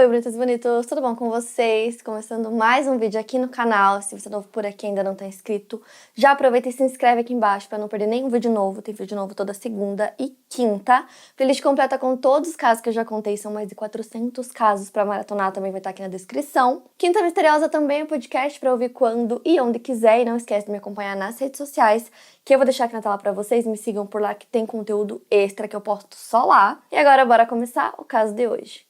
Oi, bonitas e bonitos, tudo bom com vocês? Começando mais um vídeo aqui no canal. Se você é novo por aqui e ainda não tá inscrito, já aproveita e se inscreve aqui embaixo para não perder nenhum vídeo novo. Tem vídeo novo toda segunda e quinta. Playlist completa com todos os casos que eu já contei, são mais de 400 casos para maratonar, também vai estar aqui na descrição. Quinta Misteriosa também é um podcast para ouvir quando e onde quiser. E não esquece de me acompanhar nas redes sociais, que eu vou deixar aqui na tela para vocês. Me sigam por lá que tem conteúdo extra que eu posto só lá. E agora bora começar o caso de hoje.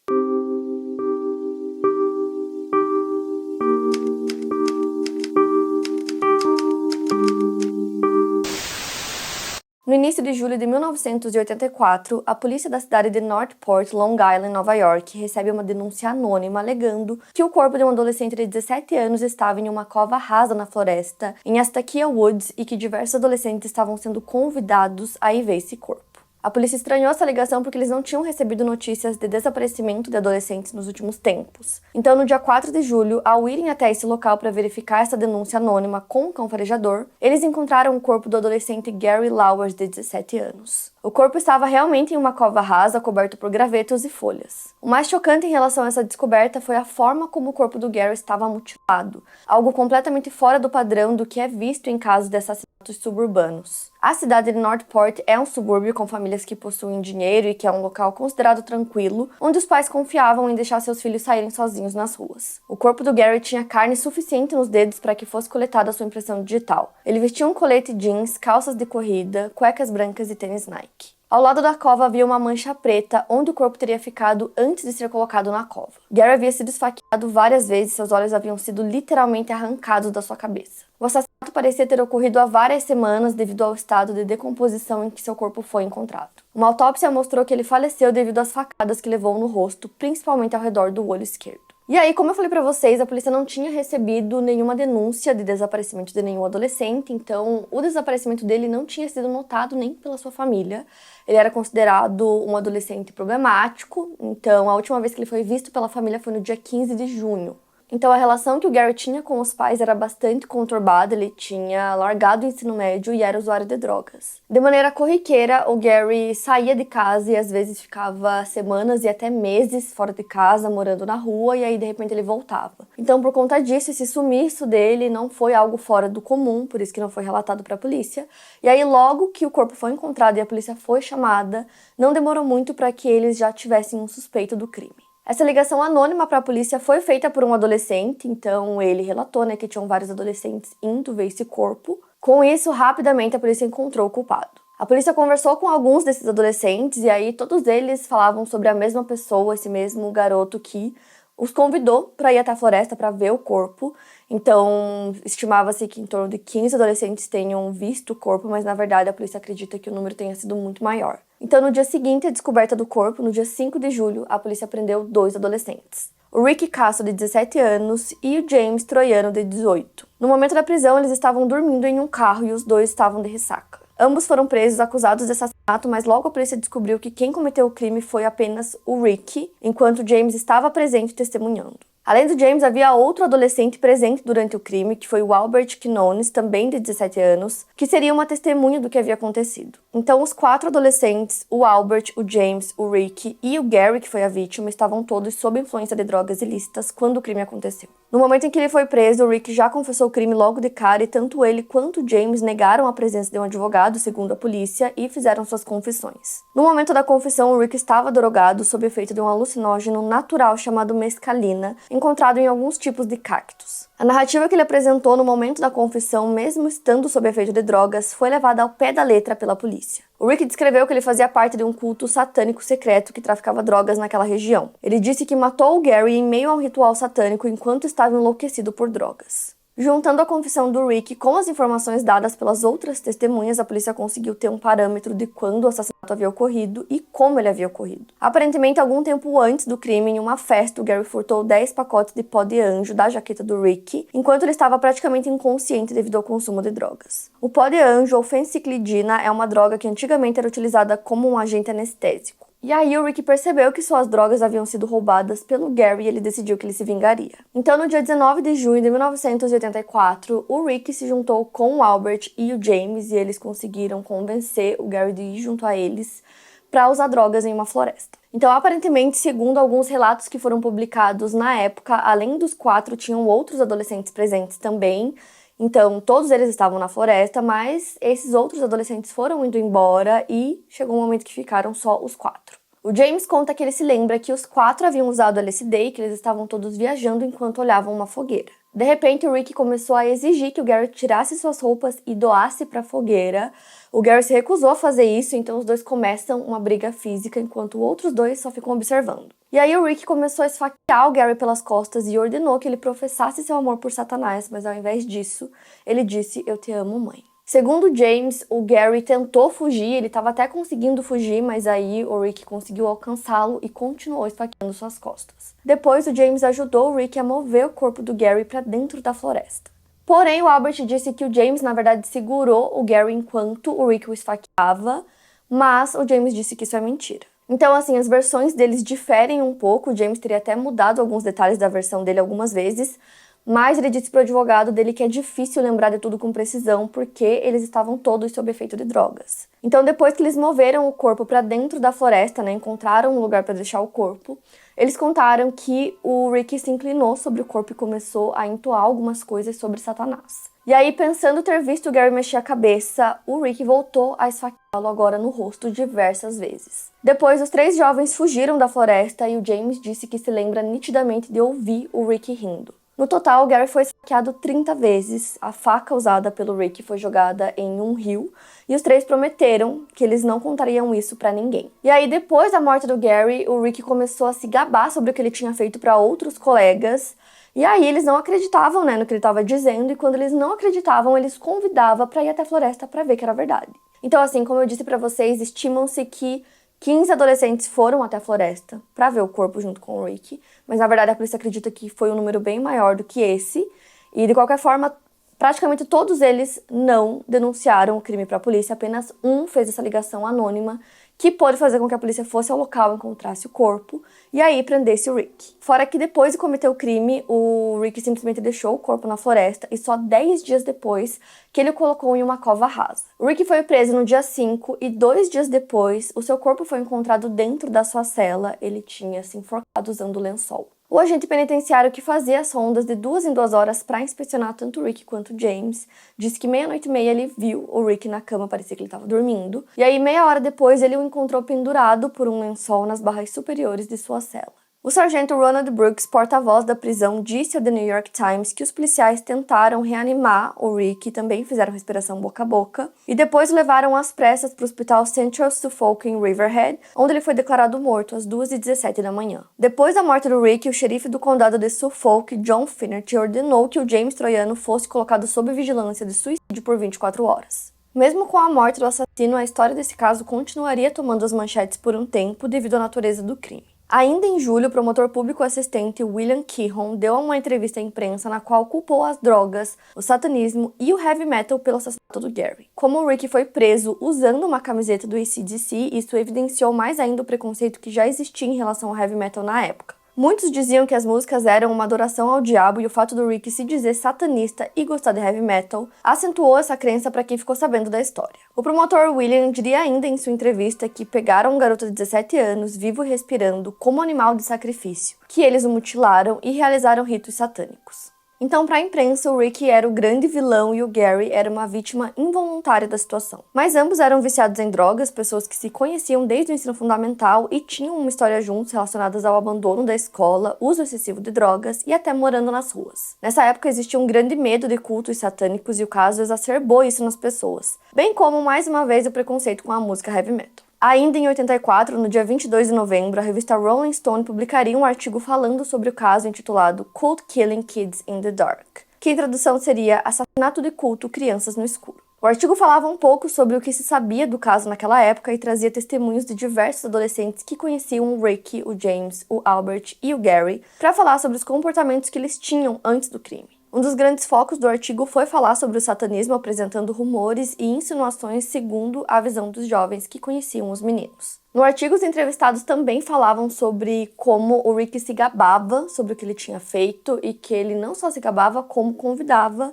No início de julho de 1984, a polícia da cidade de Northport, Long Island, Nova York, recebe uma denúncia anônima alegando que o corpo de um adolescente de 17 anos estava em uma cova rasa na floresta, em Astakia Woods, e que diversos adolescentes estavam sendo convidados a ir ver esse corpo. A polícia estranhou essa ligação porque eles não tinham recebido notícias de desaparecimento de adolescentes nos últimos tempos. Então, no dia 4 de julho, ao irem até esse local para verificar essa denúncia anônima com o cão farejador, eles encontraram o corpo do adolescente Gary Lauwers, de 17 anos. O corpo estava realmente em uma cova rasa, coberto por gravetos e folhas. O mais chocante em relação a essa descoberta foi a forma como o corpo do Gary estava mutilado, algo completamente fora do padrão do que é visto em casos de assassinatos suburbanos. A cidade de Northport é um subúrbio com famílias que possuem dinheiro e que é um local considerado tranquilo, onde os pais confiavam em deixar seus filhos saírem sozinhos nas ruas. O corpo do Gary tinha carne suficiente nos dedos para que fosse coletada a sua impressão digital. Ele vestia um colete jeans, calças de corrida, cuecas brancas e tênis Nike. Ao lado da cova havia uma mancha preta, onde o corpo teria ficado antes de ser colocado na cova. Gary havia sido esfaqueado várias vezes e seus olhos haviam sido literalmente arrancados da sua cabeça. O assassinato parecia ter ocorrido há várias semanas devido ao estado de decomposição em que seu corpo foi encontrado. Uma autópsia mostrou que ele faleceu devido às facadas que levou no rosto, principalmente ao redor do olho esquerdo. E aí, como eu falei pra vocês, a polícia não tinha recebido nenhuma denúncia de desaparecimento de nenhum adolescente, então o desaparecimento dele não tinha sido notado nem pela sua família. Ele era considerado um adolescente problemático, então a última vez que ele foi visto pela família foi no dia 15 de junho. Então a relação que o Gary tinha com os pais era bastante conturbada, ele tinha largado o ensino médio e era usuário de drogas. De maneira corriqueira, o Gary saía de casa e às vezes ficava semanas e até meses fora de casa, morando na rua, e aí de repente ele voltava. Então por conta disso, esse sumiço dele não foi algo fora do comum, por isso que não foi relatado para a polícia. E aí logo que o corpo foi encontrado e a polícia foi chamada, não demorou muito para que eles já tivessem um suspeito do crime. Essa ligação anônima para a polícia foi feita por um adolescente, então ele relatou, que tinham vários adolescentes indo ver esse corpo. Com isso, rapidamente a polícia encontrou o culpado. A polícia conversou com alguns desses adolescentes e aí todos eles falavam sobre a mesma pessoa, esse mesmo garoto que os convidou para ir até a floresta para ver o corpo. Então, estimava-se que em torno de 15 adolescentes tenham visto o corpo, mas na verdade a polícia acredita que o número tenha sido muito maior. Então, no dia seguinte à descoberta do corpo, no dia 5 de julho, a polícia prendeu 2 adolescentes. O Ricky Casso, de 17 anos, e o James Troiano, de 18. No momento da prisão, eles estavam dormindo em um carro e os dois estavam de ressaca. Ambos foram presos acusados de assassinato, mas logo a polícia descobriu que quem cometeu o crime foi apenas o Ricky, enquanto James estava presente testemunhando. Além do James, havia outro adolescente presente durante o crime, que foi o Albert Quinones, também de 17 anos, que seria uma testemunha do que havia acontecido. Então, os 4 adolescentes, o Albert, o James, o Ricky e o Gary, que foi a vítima, estavam todos sob influência de drogas ilícitas quando o crime aconteceu. No momento em que ele foi preso, o Ricky já confessou o crime logo de cara e tanto ele quanto o James negaram a presença de um advogado, segundo a polícia, e fizeram suas confissões. No momento da confissão, o Ricky estava drogado sob efeito de um alucinógeno natural chamado mescalina, encontrado em alguns tipos de cactos. A narrativa que ele apresentou no momento da confissão, mesmo estando sob efeito de drogas, foi levada ao pé da letra pela polícia. O Ricky descreveu que ele fazia parte de um culto satânico secreto que traficava drogas naquela região. Ele disse que matou o Gary em meio a um ritual satânico enquanto estava enlouquecido por drogas. Juntando a confissão do Ricky com as informações dadas pelas outras testemunhas, a polícia conseguiu ter um parâmetro de quando o assassinato havia ocorrido e como ele havia ocorrido. Aparentemente, algum tempo antes do crime, em uma festa, o Gary furtou 10 pacotes de pó de anjo da jaqueta do Ricky, enquanto ele estava praticamente inconsciente devido ao consumo de drogas. O pó de anjo, ou fenciclidina, é uma droga que antigamente era utilizada como um agente anestésico. E aí o Ricky percebeu que suas drogas haviam sido roubadas pelo Gary e ele decidiu que ele se vingaria. Então, no dia 19 de junho de 1984, o Ricky se juntou com o Albert e o James e eles conseguiram convencer o Gary de ir junto a eles para usar drogas em uma floresta. Então, aparentemente, segundo alguns relatos que foram publicados na época, além dos 4, tinham outros adolescentes presentes também. Então, todos eles estavam na floresta, mas esses outros adolescentes foram indo embora e chegou um momento que ficaram só os 4. O James conta que ele se lembra que os 4 haviam usado LSD e que eles estavam todos viajando enquanto olhavam uma fogueira. De repente, o Rick começou a exigir que o Gary tirasse suas roupas e doasse para a fogueira. O Gary se recusou a fazer isso, então os dois começam uma briga física, enquanto outros dois só ficam observando. E aí o Rick começou a esfaquear o Gary pelas costas e ordenou que ele professasse seu amor por Satanás, mas ao invés disso, ele disse: "Eu te amo, mãe". Segundo James, o Gary tentou fugir, ele estava até conseguindo fugir, mas aí o Rick conseguiu alcançá-lo e continuou esfaqueando suas costas. Depois, o James ajudou o Rick a mover o corpo do Gary para dentro da floresta. Porém, o Albert disse que o James, na verdade, segurou o Gary enquanto o Rick o esfaqueava, mas o James disse que isso é mentira. Então, assim, as versões deles diferem um pouco, o James teria até mudado alguns detalhes da versão dele algumas vezes, mas ele disse pro advogado dele que é difícil lembrar de tudo com precisão porque eles estavam todos sob efeito de drogas. Então, depois que eles moveram o corpo para dentro da floresta, né, encontraram um lugar para deixar o corpo, eles contaram que o Rick se inclinou sobre o corpo e começou a entoar algumas coisas sobre Satanás. E aí, pensando ter visto o Gary mexer a cabeça, o Rick voltou a esfaqueá-lo agora no rosto diversas vezes. Depois, os 3 jovens fugiram da floresta e o James disse que se lembra nitidamente de ouvir o Rick rindo. No total, o Gary foi esfaqueado 30 vezes, a faca usada pelo Rick foi jogada em um rio, e os 3 prometeram que eles não contariam isso pra ninguém. E aí, depois da morte do Gary, o Rick começou a se gabar sobre o que ele tinha feito para outros colegas, e aí eles não acreditavam, né, no que ele estava dizendo, e quando eles não acreditavam, eles convidavam para ir até a floresta para ver que era verdade. Então, assim, como eu disse para vocês, estimam-se que 15 adolescentes foram até a floresta para ver o corpo junto com o Rick, mas na verdade a polícia acredita que foi um número bem maior do que esse, e de qualquer forma, praticamente todos eles não denunciaram o crime para a polícia, apenas um fez essa ligação anônima, que pôde fazer com que a polícia fosse ao local, encontrasse o corpo e aí prendesse o Rick. Fora que depois de cometer o crime, o Rick simplesmente deixou o corpo na floresta e só 10 dias depois que ele o colocou em uma cova rasa. O Rick foi preso no dia 5 e 2 dias depois, o seu corpo foi encontrado dentro da sua cela. Ele tinha se enforcado usando lençol. O agente penitenciário que fazia as rondas de 2 em 2 horas para inspecionar tanto o Rick quanto o James disse que 00:30 ele viu o Rick na cama, parecia que ele estava dormindo. E aí, meia hora depois, ele o encontrou pendurado por um lençol nas barras superiores de sua cela. O sargento Ronald Brooks, porta-voz da prisão, disse ao The New York Times que os policiais tentaram reanimar o Rick e também fizeram respiração boca a boca, e depois o levaram às pressas para o hospital Central Suffolk em Riverhead, onde ele foi declarado morto às 2h17 da manhã. Depois da morte do Rick, o xerife do condado de Suffolk, John Finnerty, ordenou que o James Troiano fosse colocado sob vigilância de suicídio por 24 horas. Mesmo com a morte do assassino, a história desse caso continuaria tomando as manchetes por um tempo devido à natureza do crime. Ainda em julho, o promotor público assistente William Kehoe deu uma entrevista à imprensa na qual culpou as drogas, o satanismo e o heavy metal pelo assassinato do Gary. Como o Rick foi preso usando uma camiseta do AC/DC, isso evidenciou mais ainda o preconceito que já existia em relação ao heavy metal na época. Muitos diziam que as músicas eram uma adoração ao diabo e o fato do Rick se dizer satanista e gostar de heavy metal acentuou essa crença para quem ficou sabendo da história. O promotor William diria ainda em sua entrevista que pegaram um garoto de 17 anos, vivo e respirando, como animal de sacrifício, que eles o mutilaram e realizaram ritos satânicos. Então, para a imprensa, o Rick era o grande vilão e o Gary era uma vítima involuntária da situação. Mas ambos eram viciados em drogas, pessoas que se conheciam desde o ensino fundamental e tinham uma história juntos relacionadas ao abandono da escola, uso excessivo de drogas e até morando nas ruas. Nessa época existia um grande medo de cultos satânicos e o caso exacerbou isso nas pessoas, bem como, mais uma vez, o preconceito com a música heavy metal. Ainda em 84, no dia 22 de novembro, a revista Rolling Stone publicaria um artigo falando sobre o caso intitulado Cult Killing Kids in the Dark, que em tradução seria Assassinato de culto, crianças no escuro. O artigo falava um pouco sobre o que se sabia do caso naquela época e trazia testemunhos de diversos adolescentes que conheciam o Rick, o James, o Albert e o Gary para falar sobre os comportamentos que eles tinham antes do crime. Um dos grandes focos do artigo foi falar sobre o satanismo, apresentando rumores e insinuações segundo a visão dos jovens que conheciam os meninos. No artigo, os entrevistados também falavam sobre como o Rick se gabava sobre o que ele tinha feito e que ele não só se gabava, como convidava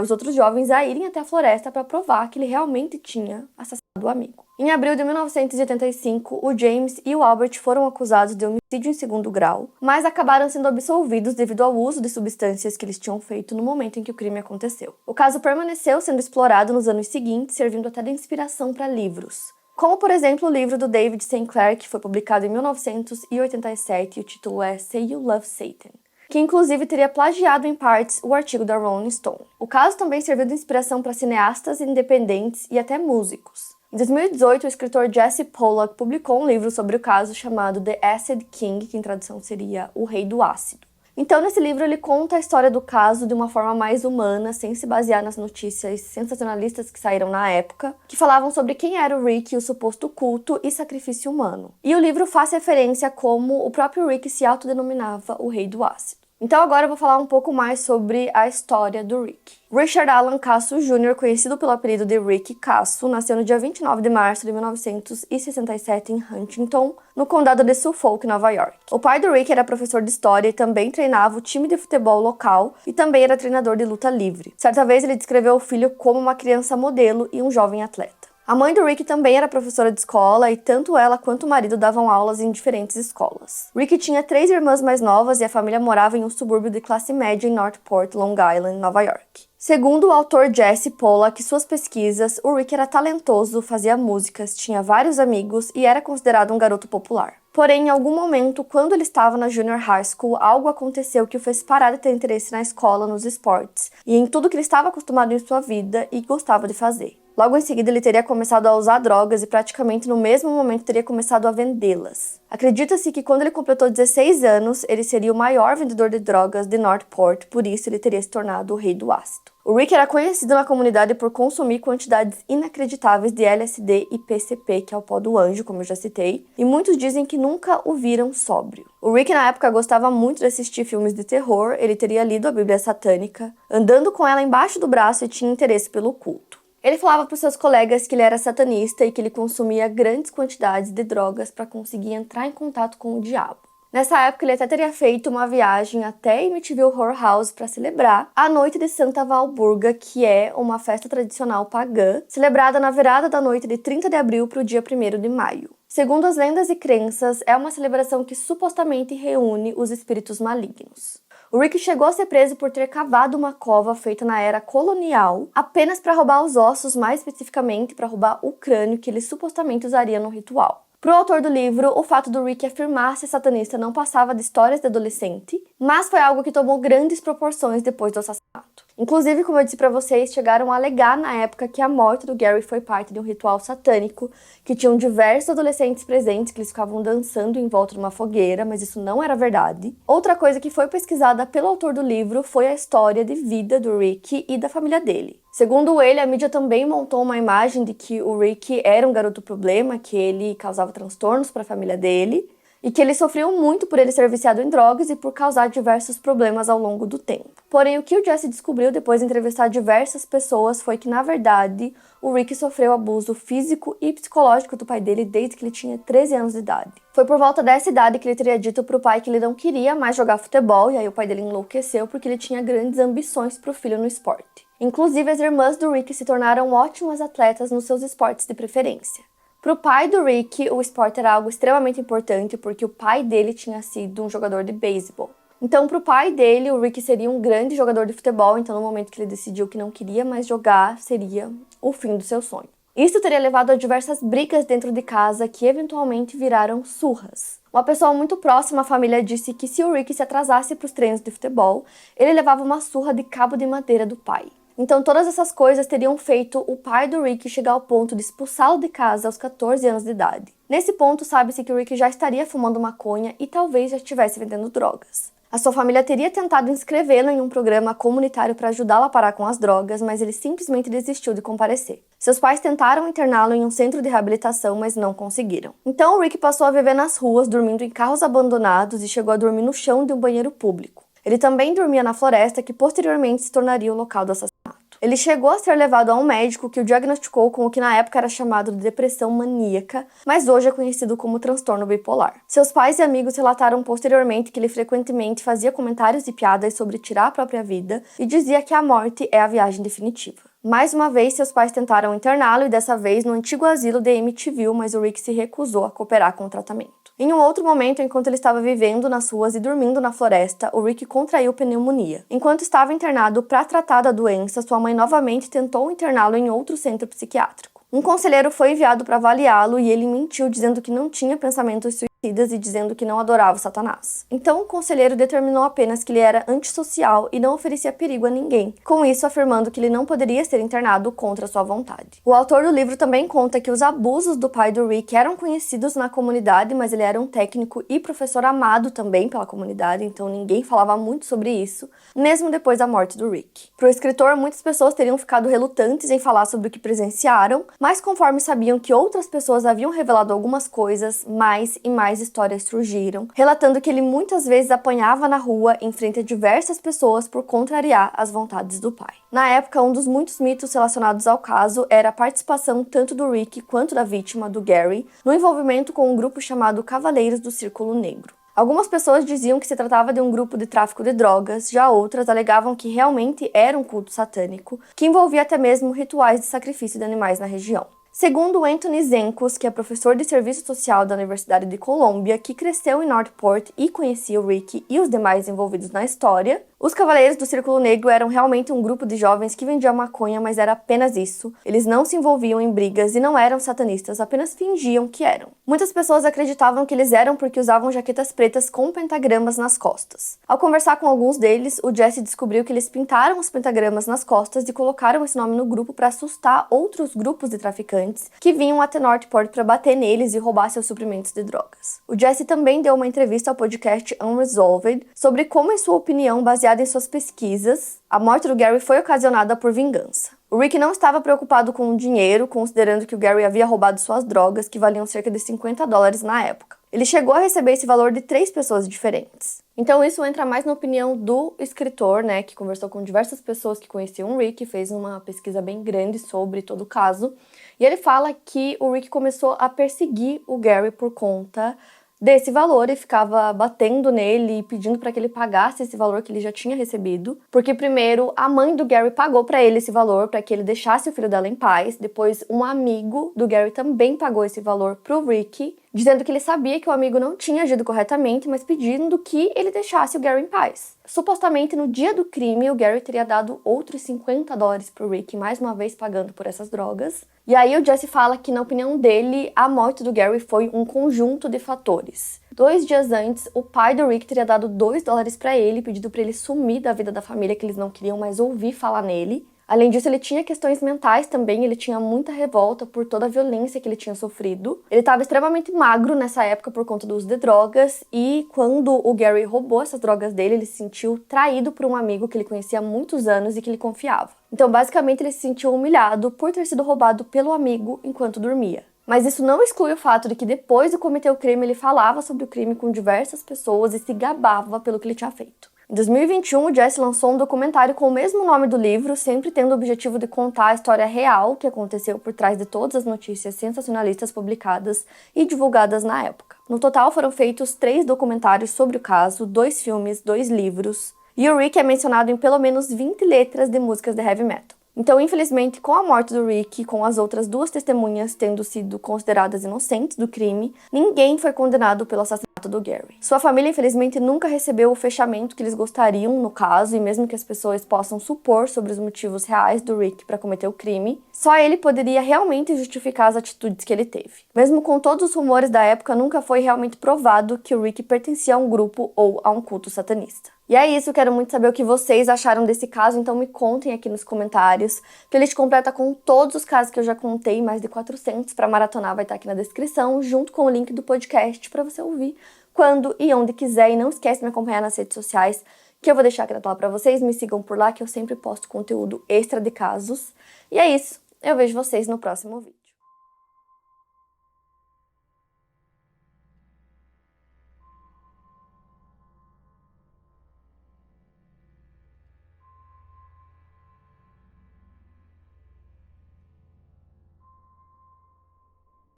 os outros jovens a irem até a floresta para provar que ele realmente tinha assassinado o amigo. Em abril de 1985, o James e o Albert foram acusados de homicídio em segundo grau, mas acabaram sendo absolvidos devido ao uso de substâncias que eles tinham feito no momento em que o crime aconteceu. O caso permaneceu sendo explorado nos anos seguintes, servindo até de inspiração para livros. Como, por exemplo, o livro do David Sinclair, que foi publicado em 1987, e o título é Say You Love Satan, que inclusive teria plagiado em partes o artigo da Rolling Stone. O caso também serviu de inspiração para cineastas independentes e até músicos. Em 2018, o escritor Jesse Pollack publicou um livro sobre o caso chamado The Acid King, que em tradução seria O Rei do Ácido. Então, nesse livro, ele conta a história do caso de uma forma mais humana, sem se basear nas notícias sensacionalistas que saíram na época, que falavam sobre quem era o Rick e o suposto culto e sacrifício humano. E o livro faz referência a como o próprio Rick se autodenominava o Rei do Ácido. Então agora eu vou falar um pouco mais sobre a história do Rick. Richard Alan Casso Jr., conhecido pelo apelido de Rick Casso, nasceu no dia 29 de março de 1967 em Huntington, no condado de Suffolk, Nova York. O pai do Rick era professor de história e também treinava o time de futebol local e também era treinador de luta livre. Certa vez ele descreveu o filho como uma criança modelo e um jovem atleta. A mãe do Rick também era professora de escola e tanto ela quanto o marido davam aulas em diferentes escolas. Rick tinha 3 irmãs mais novas e a família morava em um subúrbio de classe média em Northport, Long Island, Nova York. Segundo o autor Jesse Pollack e suas pesquisas, o Rick era talentoso, fazia músicas, tinha vários amigos e era considerado um garoto popular. Porém, em algum momento, quando ele estava na Junior High School, algo aconteceu que o fez parar de ter interesse na escola, nos esportes e em tudo que ele estava acostumado em sua vida e gostava de fazer. Logo em seguida, ele teria começado a usar drogas e praticamente no mesmo momento teria começado a vendê-las. Acredita-se que quando ele completou 16 anos, ele seria o maior vendedor de drogas de Northport, por isso ele teria se tornado o Rei do Ácido. O Rick era conhecido na comunidade por consumir quantidades inacreditáveis de LSD e PCP, que é o pó do anjo, como eu já citei, e muitos dizem que nunca o viram sóbrio. O Rick, na época, gostava muito de assistir filmes de terror, ele teria lido a Bíblia Satânica, andando com ela embaixo do braço e tinha interesse pelo culto. Ele falava para os seus colegas que ele era satanista e que ele consumia grandes quantidades de drogas para conseguir entrar em contato com o diabo. Nessa época, ele até teria feito uma viagem até a Amityville Horror House para celebrar a Noite de Santa Walburga, que é uma festa tradicional pagã, celebrada na virada da noite de 30 de abril para o dia 1º de maio. Segundo as lendas e crenças, é uma celebração que supostamente reúne os espíritos malignos. O Rick chegou a ser preso por ter cavado uma cova feita na era colonial apenas para roubar os ossos, mais especificamente para roubar o crânio que ele supostamente usaria no ritual. Para o autor do livro, o fato do Rick afirmar ser satanista não passava de histórias de adolescente, mas foi algo que tomou grandes proporções depois do assassinato. Inclusive, como eu disse para vocês, chegaram a alegar na época que a morte do Gary foi parte de um ritual satânico, que tinham diversos adolescentes presentes, que eles ficavam dançando em volta de uma fogueira, mas isso não era verdade. Outra coisa que foi pesquisada pelo autor do livro foi a história de vida do Rick e da família dele. Segundo ele, a mídia também montou uma imagem de que o Rick era um garoto problema, que ele causava transtornos para a família dele, e que eles sofriam muito por ele ser viciado em drogas e por causar diversos problemas ao longo do tempo. Porém, o que o Jesse descobriu depois de entrevistar diversas pessoas foi que, na verdade, o Rick sofreu abuso físico e psicológico do pai dele desde que ele tinha 13 anos de idade. Foi por volta dessa idade que ele teria dito pro pai que ele não queria mais jogar futebol, e aí o pai dele enlouqueceu porque ele tinha grandes ambições pro filho no esporte. Inclusive, as irmãs do Rick se tornaram ótimas atletas nos seus esportes de preferência. Para o pai do Rick, o esporte era algo extremamente importante porque o pai dele tinha sido um jogador de beisebol. Então, para o pai dele, o Rick seria um grande jogador de futebol, então no momento que ele decidiu que não queria mais jogar, seria o fim do seu sonho. Isso teria levado a diversas brigas dentro de casa que eventualmente viraram surras. Uma pessoa muito próxima à família disse que se o Rick se atrasasse para os treinos de futebol, ele levava uma surra de cabo de madeira do pai. Então todas essas coisas teriam feito o pai do Rick chegar ao ponto de expulsá-lo de casa aos 14 anos de idade. Nesse ponto, sabe-se que o Rick já estaria fumando maconha e talvez já estivesse vendendo drogas. A sua família teria tentado inscrevê-lo em um programa comunitário para ajudá-lo a parar com as drogas, mas ele simplesmente desistiu de comparecer. Seus pais tentaram interná-lo em um centro de reabilitação, mas não conseguiram. Então o Rick passou a viver nas ruas, dormindo em carros abandonados e chegou a dormir no chão de um banheiro público. Ele também dormia na floresta, que posteriormente se tornaria o local do assassinato. Ele chegou a ser levado a um médico que o diagnosticou com o que na época era chamado de depressão maníaca, mas hoje é conhecido como transtorno bipolar. Seus pais e amigos relataram posteriormente que ele frequentemente fazia comentários e piadas sobre tirar a própria vida e dizia que a morte é a viagem definitiva. Mais uma vez, seus pais tentaram interná-lo e dessa vez no antigo asilo de Amityville, mas o Rick se recusou a cooperar com o tratamento. Em um outro momento, enquanto ele estava vivendo nas ruas e dormindo na floresta, o Rick contraiu pneumonia. Enquanto estava internado para tratar da doença, sua mãe novamente tentou interná-lo em outro centro psiquiátrico. Um conselheiro foi enviado para avaliá-lo e ele mentiu dizendo que não tinha pensamentos suicidas e dizendo que não adorava Satanás. Então, o conselheiro determinou apenas que ele era antissocial e não oferecia perigo a ninguém, com isso afirmando que ele não poderia ser internado contra sua vontade. O autor do livro também conta que os abusos do pai do Rick eram conhecidos na comunidade, mas ele era um técnico e professor amado também pela comunidade, então ninguém falava muito sobre isso, mesmo depois da morte do Rick. Para o escritor, muitas pessoas teriam ficado relutantes em falar sobre o que presenciaram, mas conforme sabiam que outras pessoas haviam revelado algumas coisas, mais e mais histórias surgiram, relatando que ele muitas vezes apanhava na rua em frente a diversas pessoas por contrariar as vontades do pai. Na época, um dos muitos mitos relacionados ao caso era a participação tanto do Rick quanto da vítima, do Gary, no envolvimento com um grupo chamado Cavaleiros do Círculo Negro. Algumas pessoas diziam que se tratava de um grupo de tráfico de drogas, já outras alegavam que realmente era um culto satânico, que envolvia até mesmo rituais de sacrifício de animais na região. Segundo Anthony Zenkos, que é professor de serviço social da Universidade de Colômbia, que cresceu em Northport e conhecia o Rick e os demais envolvidos na história, os Cavaleiros do Círculo Negro eram realmente um grupo de jovens que vendiam maconha, mas era apenas isso. Eles não se envolviam em brigas e não eram satanistas, apenas fingiam que eram. Muitas pessoas acreditavam que eles eram porque usavam jaquetas pretas com pentagramas nas costas. Ao conversar com alguns deles, o Jesse descobriu que eles pintaram os pentagramas nas costas e colocaram esse nome no grupo para assustar outros grupos de traficantes que vinham até Northport para bater neles e roubar seus suprimentos de drogas. O Jesse também deu uma entrevista ao podcast Unresolved sobre como, em sua opinião, baseada em suas pesquisas, a morte do Gary foi ocasionada por vingança. O Rick não estava preocupado com o dinheiro, considerando que o Gary havia roubado suas drogas, que valiam cerca de $50 na época. Ele chegou a receber esse valor de 3 pessoas diferentes. Então isso entra mais na opinião do escritor, né, que conversou com diversas pessoas que conheciam o Rick, fez uma pesquisa bem grande sobre todo o caso, e ele fala que o Rick começou a perseguir o Gary por conta desse valor e ficava batendo nele e pedindo para que ele pagasse esse valor que ele já tinha recebido, porque primeiro a mãe do Gary pagou para ele esse valor para que ele deixasse o filho dela em paz, depois um amigo do Gary também pagou esse valor pro Rick, dizendo que ele sabia que o amigo não tinha agido corretamente, mas pedindo que ele deixasse o Gary em paz. Supostamente, no dia do crime, o Gary teria dado outros $50 pro Rick, mais uma vez pagando por essas drogas. E aí o Jesse fala que, na opinião dele, a morte do Gary foi um conjunto de fatores. 2 dias antes, o pai do Rick teria dado $2 para ele, pedido para ele sumir da vida da família, que eles não queriam mais ouvir falar nele. Além disso, ele tinha questões mentais também, ele tinha muita revolta por toda a violência que ele tinha sofrido. Ele estava extremamente magro nessa época por conta do uso de drogas, e quando o Gary roubou essas drogas dele, ele se sentiu traído por um amigo que ele conhecia há muitos anos e que ele confiava. Então, basicamente, ele se sentiu humilhado por ter sido roubado pelo amigo enquanto dormia. Mas isso não exclui o fato de que depois de cometer o crime, ele falava sobre o crime com diversas pessoas e se gabava pelo que ele tinha feito. Em 2021, o Jesse lançou um documentário com o mesmo nome do livro, sempre tendo o objetivo de contar a história real que aconteceu por trás de todas as notícias sensacionalistas publicadas e divulgadas na época. No total, foram feitos 3 documentários sobre o caso, 2 filmes, 2 livros, e o Rick é mencionado em pelo menos 20 letras de músicas de heavy metal. Então, infelizmente, com a morte do Rick e com as outras 2 testemunhas tendo sido consideradas inocentes do crime, ninguém foi condenado pelo assassinato do Gary. Sua família, infelizmente, nunca recebeu o fechamento que eles gostariam no caso, e mesmo que as pessoas possam supor sobre os motivos reais do Rick para cometer o crime, só ele poderia realmente justificar as atitudes que ele teve. Mesmo com todos os rumores da época, nunca foi realmente provado que o Rick pertencia a um grupo ou a um culto satanista. E é isso, quero muito saber o que vocês acharam desse caso, então me contem aqui nos comentários. Playlist completa com todos os casos que eu já contei, mais de 400 para maratonar, vai estar aqui na descrição, junto com o link do podcast para você ouvir quando e onde quiser. E não esquece de me acompanhar nas redes sociais, que eu vou deixar aqui na tela para vocês. Me sigam por lá, que eu sempre posto conteúdo extra de casos. E é isso, eu vejo vocês no próximo vídeo.